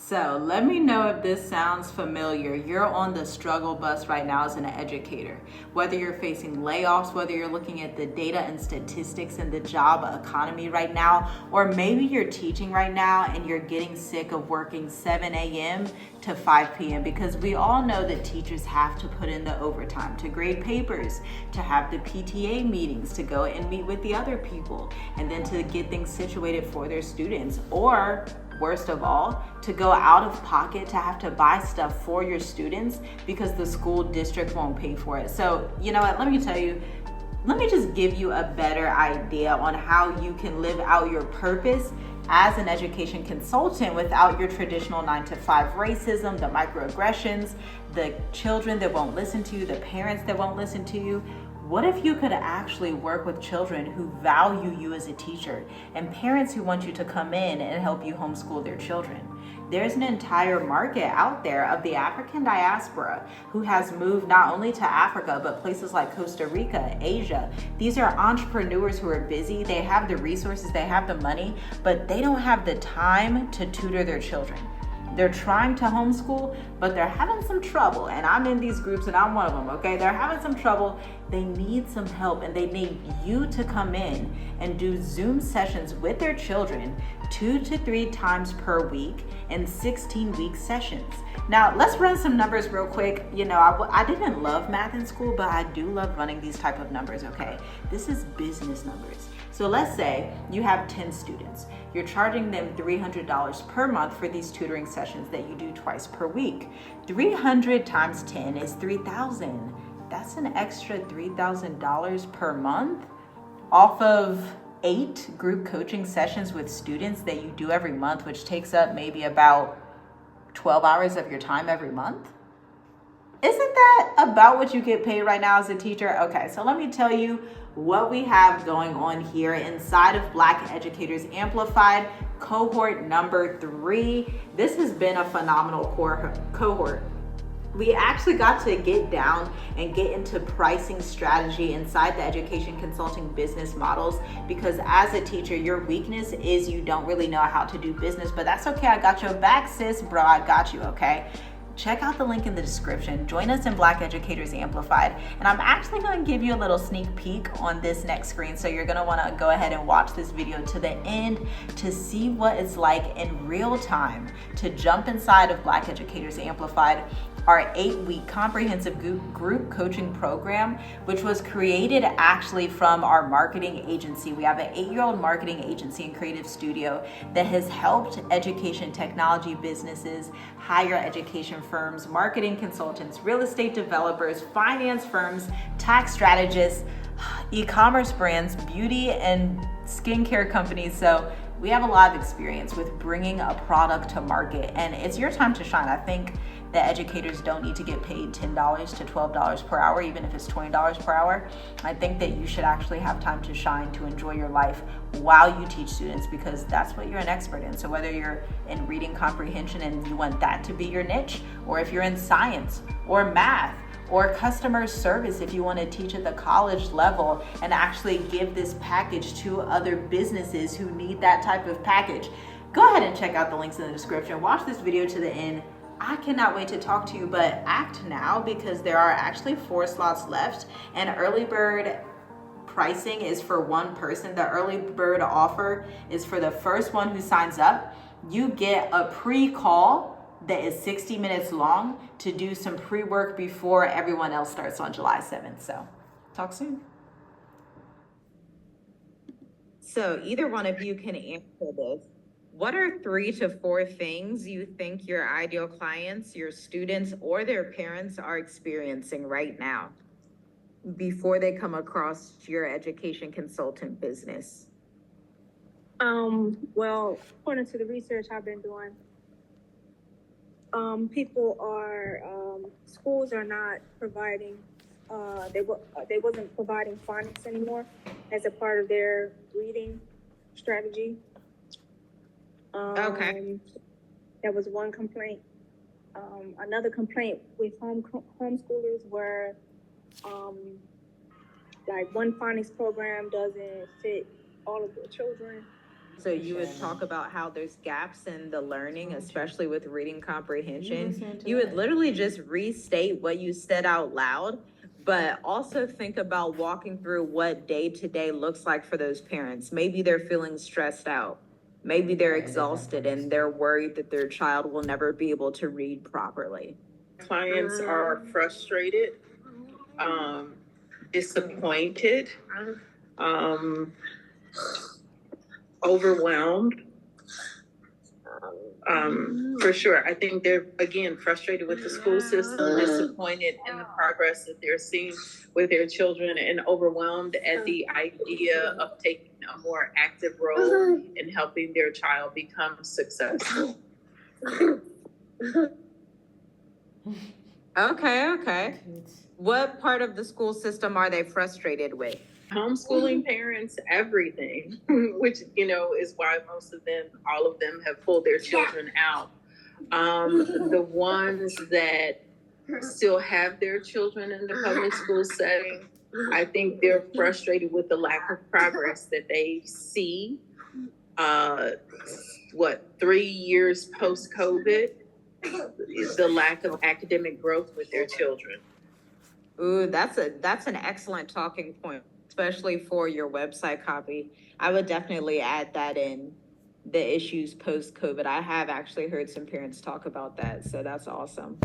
So let me know if this sounds familiar. You're on the struggle bus right now as an educator. Whether you're facing layoffs, whether you're looking at the data and statistics in the job economy right now, or maybe you're teaching right now and you're getting sick of working 7 a.m. to 5 p.m. because we all know that teachers have to put in the overtime to grade papers, to have the PTA meetings, to go and meet with the other people, and then to get things situated for their students, or worst of all, to go out of pocket to have to buy stuff for your students because the school district won't pay for it. So, you know what, let me tell you, let me just give you a better idea on how you can live out your purpose as an education consultant without your traditional 9-to-5 racism, the microaggressions, the children that won't listen to you, the parents that won't listen to you. What if you could actually work with children who value you as a teacher and parents who want you to come in and help you homeschool their children? There's an entire market out there of the African diaspora who has moved not only to Africa, but places like Costa Rica, Asia. These are entrepreneurs who are busy. They have the resources, they have the money, but they don't have the time to tutor their children. They're trying to homeschool, but they're having some trouble. And I'm in these groups and I'm one of them, okay? They're having some trouble. They need some help and they need you to come in and do Zoom sessions with their children 2 to 3 times per week in 16-week sessions. Now, let's run some numbers real quick. You know, I didn't love math in school, but I do love running these type of numbers, okay? This is business numbers. So let's say you have 10 students. You're charging them $300 per month for these tutoring sessions that you do twice per week. 300 times 10 is $3,000. That's an extra $3,000 per month off of 8 group coaching sessions with students that you do every month, which takes up maybe about 12 hours of your time every month. Isn't that about what you get paid right now as a teacher? Okay, so let me tell you what we have going on here inside of Black Educators Amplified cohort number 3. This has been a phenomenal cohort. We actually got to get down and get into pricing strategy inside the education consulting business models, because as a teacher, your weakness is you don't really know how to do business, but that's okay. I got your back, sis, bro. I got you, okay? Check out the link in the description. Join us in Black Educators Amplified. And I'm actually going to give you a little sneak peek on this next screen. So you're going to want to go ahead and watch this video to the end to see what it's like in real time to jump inside of Black Educators Amplified, our 8-week comprehensive group coaching program, which was created actually from our marketing agency. We have an 8-year-old marketing agency and creative studio that has helped education technology businesses, higher education firms, marketing consultants, real estate developers, finance firms, tax strategists, e-commerce brands, beauty and skincare companies. So we have a lot of experience with bringing a product to market, and it's your time to shine. I think that educators don't need to get paid $10 to $12 per hour, even if it's $20 per hour. I think that you should actually have time to shine, to enjoy your life while you teach students, because that's what you're an expert in. So whether you're in reading comprehension and you want that to be your niche, or if you're in science or math or customer service, if you want to teach at the college level and actually give this package to other businesses who need that type of package, go ahead and check out the links in the description. Watch this video to the end. I cannot wait to talk to you, but act now because there are actually 4 slots left, and early bird pricing is for one person. The early bird offer is for the first one who signs up. You get a pre-call that is 60 minutes long to do some pre-work before everyone else starts on July 7th. So talk soon. So either one of you can answer this. What are 3 to 4 things you think your ideal clients, your students, or their parents are experiencing right now before they come across your education consultant business? Well, according to the research I've been doing, schools are not providing, they wasn't providing phonics anymore as a part of their reading strategy. Okay. That was one complaint. Another complaint with homeschoolers were, like one phonics program doesn't fit all of the children. So you would talk about how there's gaps in the learning, especially with reading comprehension. You would literally just restate what you said out loud, but also think about walking through what day-to-day looks like for those parents. Maybe they're feeling stressed out. Maybe they're exhausted and they're worried that their child will never be able to read properly. Clients are frustrated, disappointed, overwhelmed. For sure. I think they're, again, frustrated with the school system, disappointed in the progress that they're seeing with their children, and overwhelmed at the idea of taking a more active role in helping their child become successful. Okay. What part of the school system are they frustrated with? Homeschooling parents, everything, which, is why most of them, all of them have pulled their children out. The ones that still have their children in the public school setting, I think they're frustrated with the lack of progress that they see. 3 years post-COVID, is the lack of academic growth with their children. Ooh, that's an excellent talking point, especially for your website copy. I would definitely add that in, the issues post-COVID. I have actually heard some parents talk about that, so that's awesome.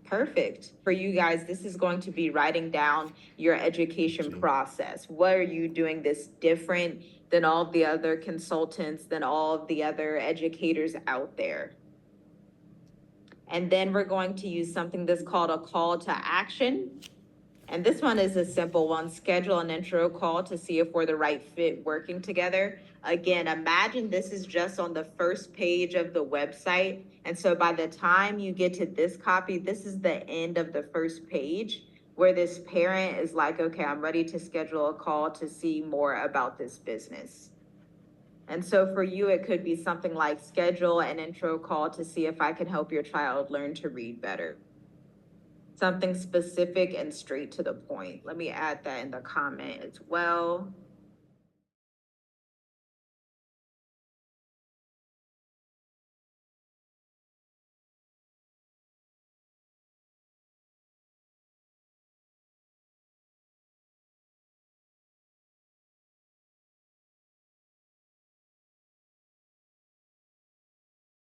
Perfect. For you guys, this is going to be writing down your education process. What are you doing this different than all of the other consultants, than all of the other educators out there? And then we're going to use something that's called a call to action. And this one is a simple one. Schedule an intro call to see if we're the right fit working together. Again, imagine this is just on the first page of the website. And so by the time you get to this copy, this is the end of the first page where this parent is like, okay, I'm ready to schedule a call to see more about this business. And so for you, it could be something like schedule an intro call to see if I can help your child learn to read better. Something specific and straight to the point. Let me add that in the comment as well.